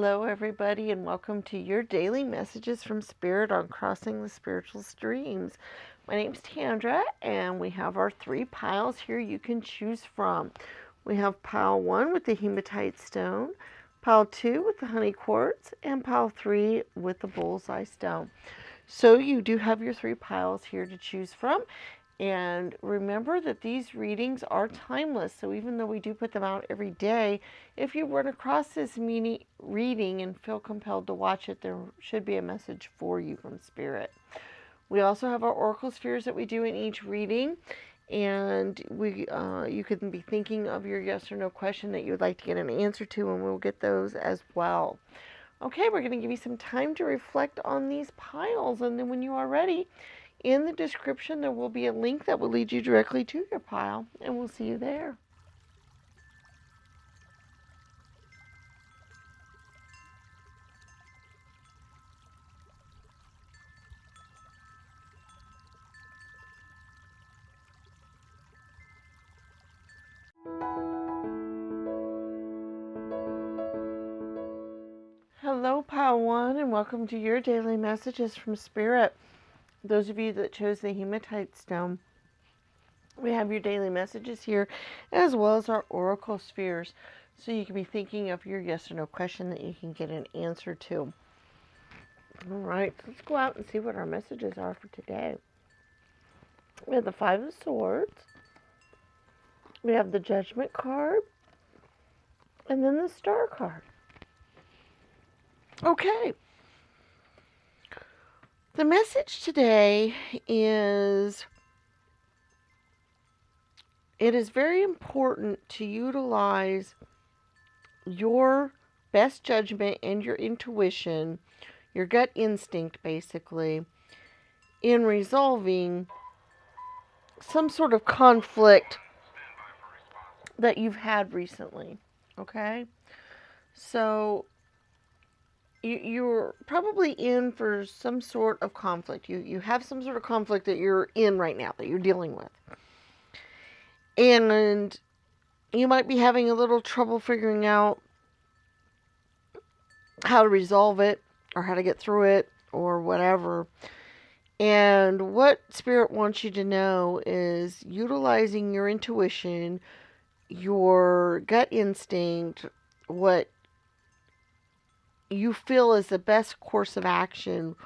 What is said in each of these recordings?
Hello, everybody, and welcome to your daily messages from Spirit on crossing the spiritual streams. My name's Tandra, and we have our 3 piles here you can choose from. We have pile 1 with the hematite stone, pile 2 with the honey quartz, and pile 3 with the bullseye stone. So you do have your 3 piles here to choose from. And remember that these readings are timeless. So even though we do put them out every day, if you run across this reading and feel compelled to watch it, there should be a message for you from Spirit. We also have our oracle spheres that we do in each reading. And you can be thinking of your yes or no question that you would like to get an answer to, and we'll get those as well. Okay, we're going to give you some time to reflect on these piles, and then when you are ready, in the description, there will be a link that will lead you directly to your pile, and we'll see you there. Hello, Pile 1, and welcome to your daily messages from Spirit. Those of you that chose the hematite stone, we have your daily messages here, as well as our oracle spheres, so you can be thinking of your yes or no question that you can get an answer to. All right, let's go out and see what our messages are for today. We have the 5 of Swords, we have the Judgment card, and then the Star card. Okay. The message today is, it is very important to utilize your best judgment and your intuition, your gut instinct basically, in resolving some sort of conflict that you've had recently. Okay? So you're probably in for some sort of conflict. You have some sort of conflict that you're in right now, that you're dealing with. And you might be having a little trouble figuring out how to resolve it, or how to get through it, or whatever. And what Spirit wants you to know is utilizing your intuition, your gut instinct, what you feel is the best course of action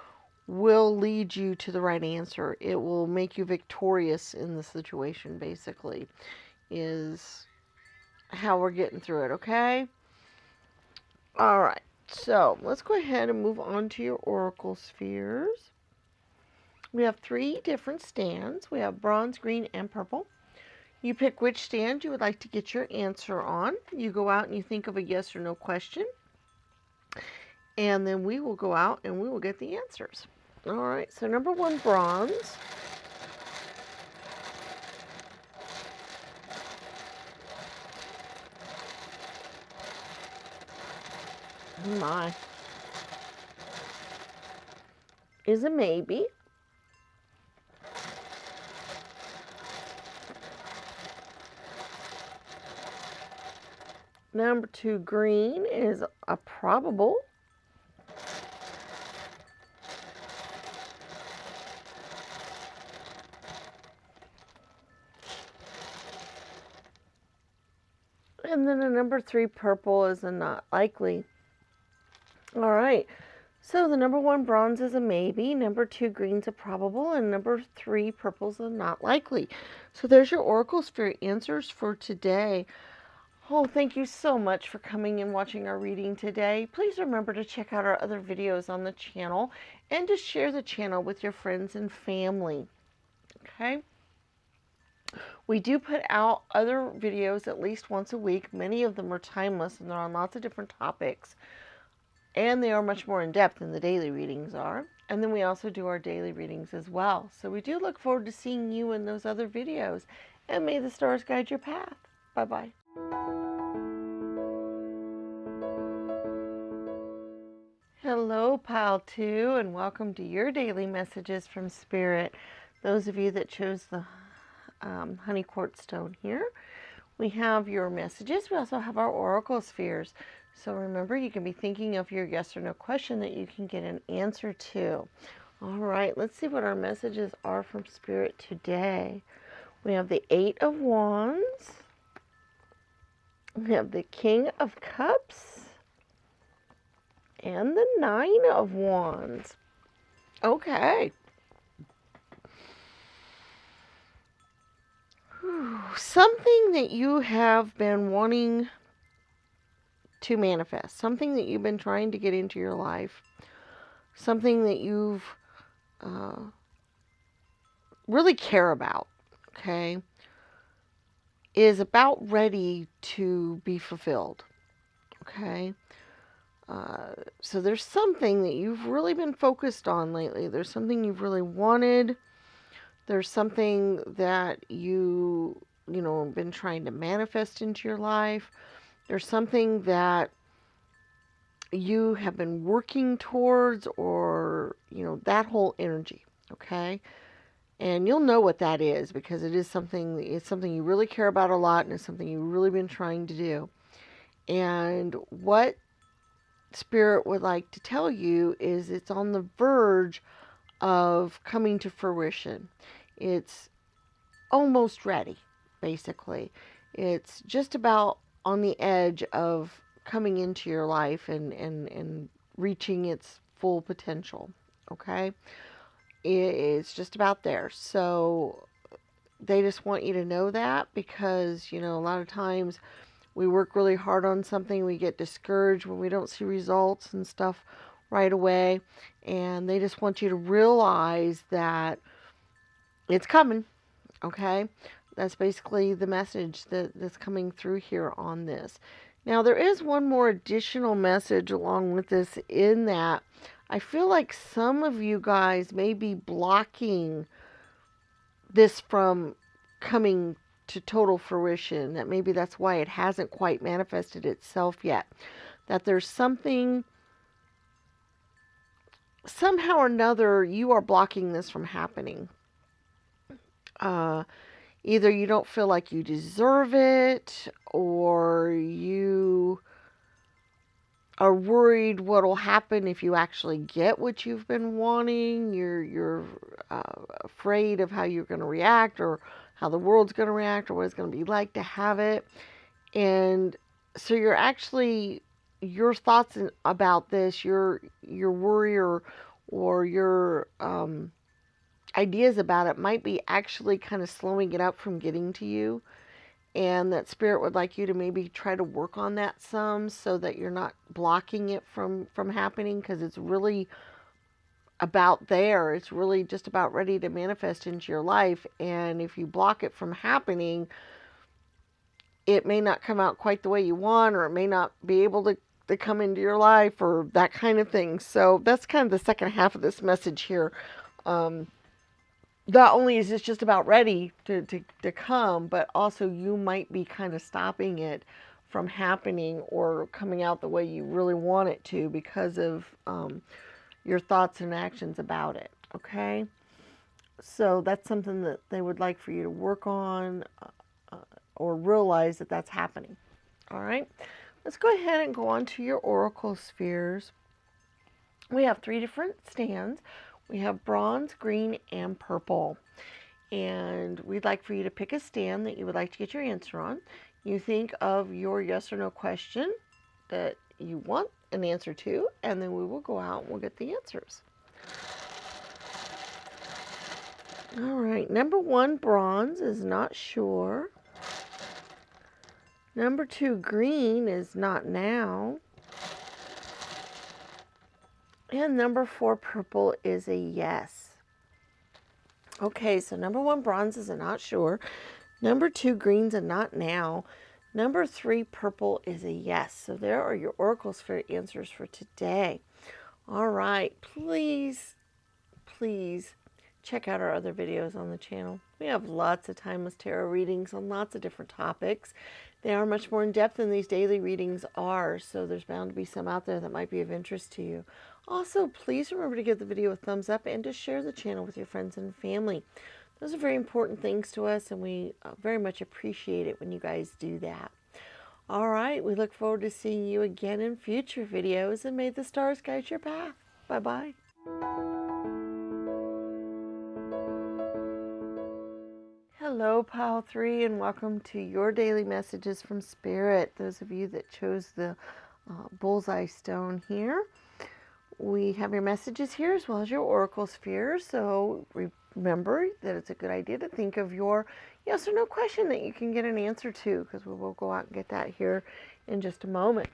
will lead you to the right answer. It will make you victorious in the situation, basically, is how we're getting through it, okay? All right, so let's go ahead and move on to your oracle spheres. We have 3 different stands. We have bronze, green, and purple. You pick which stand you would like to get your answer on. You go out and you think of a yes or no question. And then we will go out and we will get the answers. All right, so number 1, bronze. My. Is a maybe. Number 2, green, is a probable. And then a number 3, purple, is a not likely. All right, so the number 1, bronze, is a maybe. Number 2, green's a probable. And number 3, purple's a not likely. So there's your oracle sphere answers for today. Oh, thank you so much for coming and watching our reading today. Please remember to check out our other videos on the channel and to share the channel with your friends and family. Okay? We do put out other videos at least once a week. Many of them are timeless and they're on lots of different topics. And they are much more in depth than the daily readings are. And then we also do our daily readings as well. So we do look forward to seeing you in those other videos. And may the stars guide your path. Bye-bye. Hello, Pile 2, and welcome to your daily messages from Spirit. Those of you that chose the honey quartz stone here, we have your messages. We also have our oracle spheres. So remember, you can be thinking of your yes or no question that you can get an answer to. All right, let's see what our messages are from Spirit today. We have the Eight of Wands. We have the King of Cups. And the Nine of Wands. Okay. Something that you have been wanting to manifest. Something that you've been trying to get into your life. Something that you've really care about. Okay. Is about ready to be fulfilled. Okay. So there's something that you've really been focused on lately. There's something you've really wanted. There's something that you been trying to manifest into your life. There's something that you have been working towards, or that whole energy. Okay. And you'll know what that is, because it's something you really care about a lot, and it's something you've really been trying to do. And what Spirit would like to tell you is it's on the verge of coming to fruition. It's almost ready, basically. It's just about on the edge of coming into your life and reaching its full potential. Okay? It's just about there. So they just want you to know that, because, a lot of times we work really hard on something, we get discouraged when we don't see results and stuff right away, and they just want you to realize that it's coming. Okay? That's basically the message that's coming through here on this. Now, there is one more additional message along with this, in that I feel like some of you guys may be blocking this from coming to total fruition. That maybe that's why it hasn't quite manifested itself yet. That there's something, somehow or another, you are blocking this from happening. Either you don't feel like you deserve it, or you are worried what'll happen if you actually get what you've been wanting. You're afraid of how you're going to react, or how the world's going to react, or what it's going to be like to have it. And so you're actually, your thoughts about this, your worry, or your ideas about it might be actually kind of slowing it up from getting to you. And that Spirit would like you to maybe try to work on that some, so that you're not blocking it from happening, because it's really about there. It's really just about ready to manifest into your life. And if you block it from happening, it may not come out quite the way you want, or it may not be able to come into your life, or that kind of thing. So that's kind of the second half of this message here. Not only is this just about ready to come, but also you might be kind of stopping it from happening or coming out the way you really want it to, because of your thoughts and actions about it. Okay? So that's something that they would like for you to work on, or realize that that's happening. All right? Let's go ahead and go on to your oracle spheres. We have 3 different stands. We have bronze, green, and purple. And we'd like for you to pick a stand that you would like to get your answer on. You think of your yes or no question that you want an answer to, and then we will go out and we'll get the answers. All right, number 1, bronze, is not sure. Number 2, green, is not now. And number 4, purple, is a yes. Okay, so number 1, bronze, is a not sure. Number 2, green's a not now. Number 3, purple, is a yes. So there are your oracle sphere answers for today. All right, please check out our other videos on the channel. We have lots of timeless tarot readings on lots of different topics. They are much more in depth than these daily readings are, so there's bound to be some out there that might be of interest to you. Also, please remember to give the video a thumbs up and to share the channel with your friends and family. Those are very important things to us, and we very much appreciate it when you guys do that. All right, we look forward to seeing you again in future videos, and may the stars guide your path. Bye-bye. Hello, Pile 3, and welcome to your daily messages from Spirit. Those of you that chose the bullseye stone here. We have your messages here as well as your oracle sphere. So remember that it's a good idea to think of your yes or no question that you can get an answer to, because we will go out and get that here in just a moment.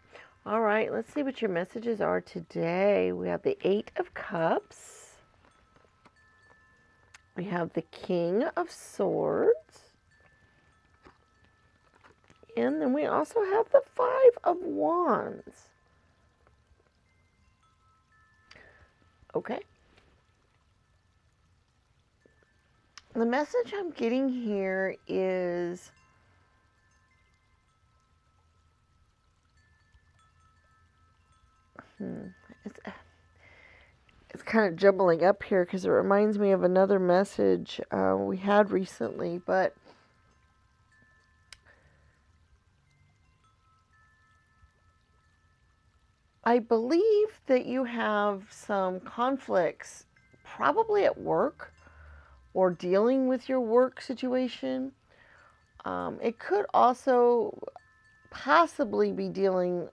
All right, let's see what your messages are today. We have the 8 of Cups. We have the King of Swords. And then we also have the 5 of Wands. Okay. The message I'm getting here is it's kind of jumbling up here because it reminds me of another message we had recently, but I believe that you have some conflicts probably at work or dealing with your work situation. It could also possibly be dealing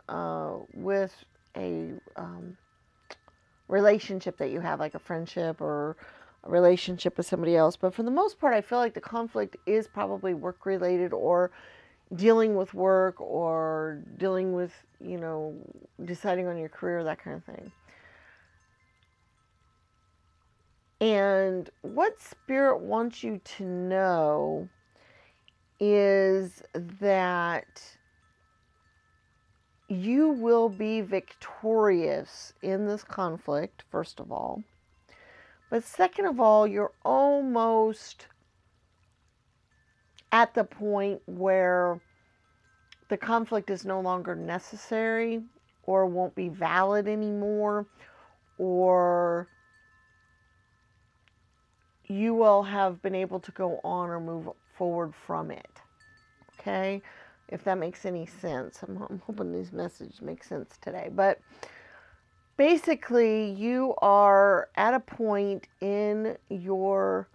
with a relationship that you have, like a friendship or a relationship with somebody else. But for the most part, I feel like the conflict is probably work related, or dealing with work, or dealing with, deciding on your career, that kind of thing. And what Spirit wants you to know is that you will be victorious in this conflict, first of all. But second of all, you're almost at the point where the conflict is no longer necessary or won't be valid anymore, or you will have been able to go on or move forward from it. Okay? If that makes any sense. I'm hoping these messages make sense today. But basically, you are at a point in your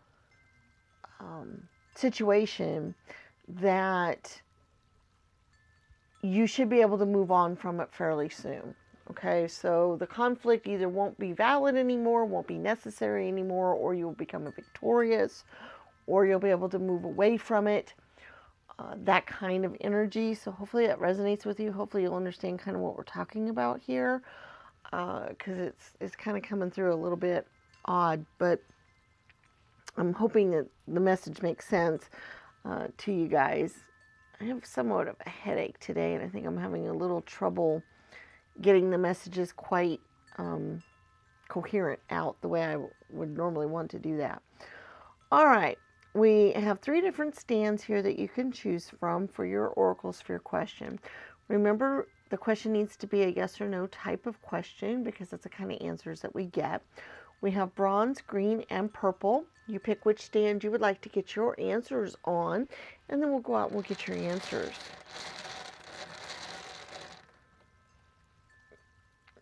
situation that you should be able to move on from it fairly soon. Okay, so the conflict either won't be valid anymore, won't be necessary anymore, or you'll become victorious, or you'll be able to move away from it. That kind of energy. So hopefully that resonates with you. Hopefully you'll understand kind of what we're talking about here, because it's kind of coming through a little bit odd, but I'm hoping that the message makes sense to you guys. I have somewhat of a headache today, and I think I'm having a little trouble getting the messages quite coherent out the way I would normally want to do that. All right, we have 3 different stands here that you can choose from for your Oracle Sphere question. Remember, the question needs to be a yes or no type of question, because that's the kind of answers that we get. We have bronze, green, and purple. You pick which stand you would like to get your answers on, and then we'll go out and we'll get your answers.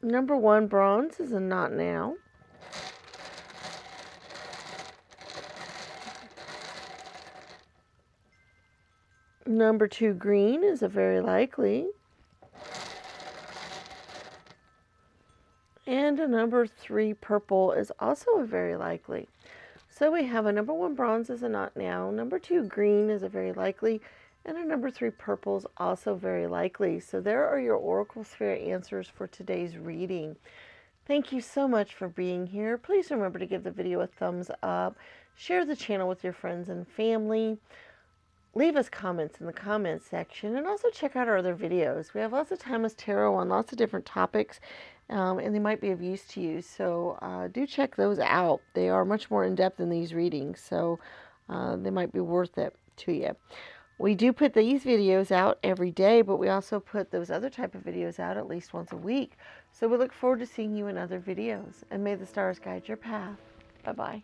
Number 1, bronze, is a not now. Number 2, green, is a very likely. And a number 3, purple, is also a very likely. So we have a number 1, bronze, is a not now. Number 2, green, is a very likely. And a number 3, purple, is also very likely. So there are your Oracle Sphere answers for today's reading. Thank you so much for being here. Please remember to give the video a thumbs up. Share the channel with your friends and family. Leave us comments in the comments section, and also check out our other videos. We have lots of timeless tarot on lots of different topics, and they might be of use to you. So do check those out. They are much more in-depth than these readings, so they might be worth it to you. We do put these videos out every day, but we also put those other type of videos out at least once a week. So we look forward to seeing you in other videos, and may the stars guide your path. Bye-bye.